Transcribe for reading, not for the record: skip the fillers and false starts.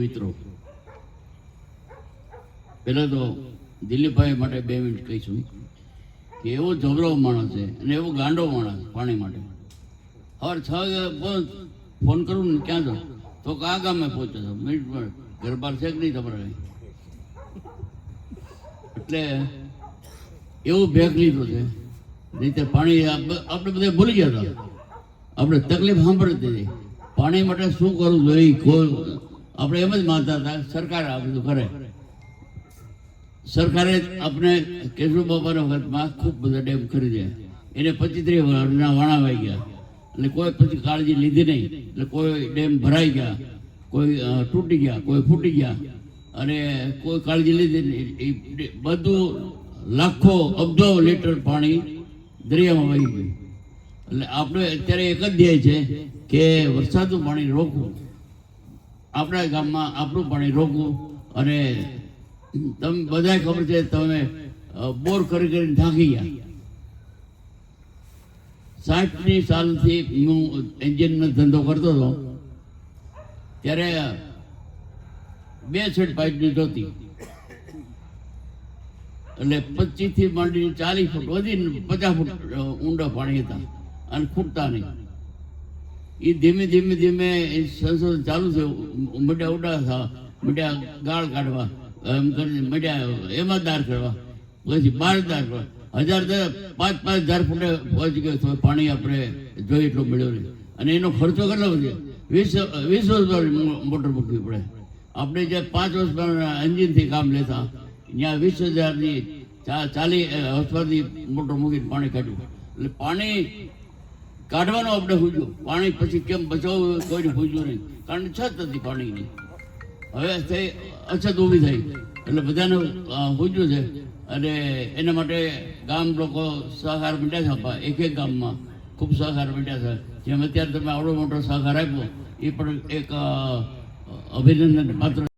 મિત્રો, પહેલા તો દિલીપભાઈ માટે 2 મિનિટ કહીશું કે એવો જબરો માણસ છે અને એવો ગાંડો માણસ પાણી માટે. હવે 6 વાગે ફોન કરું ને ક્યાં જાઓ તો આ ગામે પહોંચો છો, મિનિટ પર ઘર બહાર છે કે નહીં તમારે. એટલે એવું ભેગ લીધું છે, રીતે પાણી આપણે બધા ભૂલી ગયા હતા. આપણે તકલીફ સાંભળતી હતી પાણી માટે શું કરવું જોઈએ. કોઈ આપણે એમ જ માનતા હતા સરકાર આ બધું કરે. સરકારે આપણે કેશવ બાપાના વખતમાં ખૂબ બધા ડેમ ખરીદ્યા, એને 25-30 વર્ષના વાણાવાઈ ગયા. એટલે કોઈ પછી કાળજી લીધી નહીં. એટલે કોઈ ડેમ ભરાઈ ગયા, કોઈ તૂટી ગયા, કોઈ ફૂટી ગયા, અને કોઈ કાળજી લીધી નહીં. બધું લાખો અબજો લીટર પાણી દરિયામાં વહી ગયું. એટલે આપણે અત્યારે એક જ ધ્યેય છે કે વરસાદનું પાણી રોકવું, આપણા ગામમાં આપણું પાણી રોકવું. અને તમે બધાય ખબર છે, તમે બોર કરી કરીને થાકી ગયા. 60ની સાલથી હું એન્જિનનો ધંધો કરતો હતો, ત્યારે 2 સેટ પાઇપની જોતી. એટલે 25 થી માંડીને 40 ફૂટ વધીને 50 ફૂટ ઊંડા પાણી હતા અને ખૂટતા નહીં. એ ધીમે ધીમે ધીમે સંશોધન ચાલુ થયું. મીડિયા ઉડા થવા, મીડિયા ગાળ કાઢવા, એમ કરીને મીડિયા એમાં દાર કરવા, પછી 12 દાર કરવા. 5,000 ફૂટે પહોંચી ગયો તો પાણી આપણે જોઈએ એટલું મળ્યો નહીં. અને એનો ખર્ચો કેટલો વધ્યો? 20 વર્ષ મોટર મૂકવી પડે. આપણે જે 5 વર્ષ એન્જિનથી કામ લેતા, ત્યાં 20,000ની 40 હસવાની મોટર મૂકીને પાણી કાઢ્યું. એટલે પાણી કાઢવાનું આપણે પૂછ્યું, પાણી પછી કેમ બચાવવું કોઈને પૂછ્યું નહીં, કારણ છત હતી પાણીની. હવે તે અછત ઊભી થઈ એટલે બધાને પૂછ્યું છે. અને એના માટે ગામ લોકો સહકાર મીઠા છે આપવા, એક ગામમાં ખૂબ સહકાર મીઠા છે. જેમ અત્યારે તમે આવડો મોટો સહકાર આપ્યો, એ પણ એક અભિનંદન પાત્ર.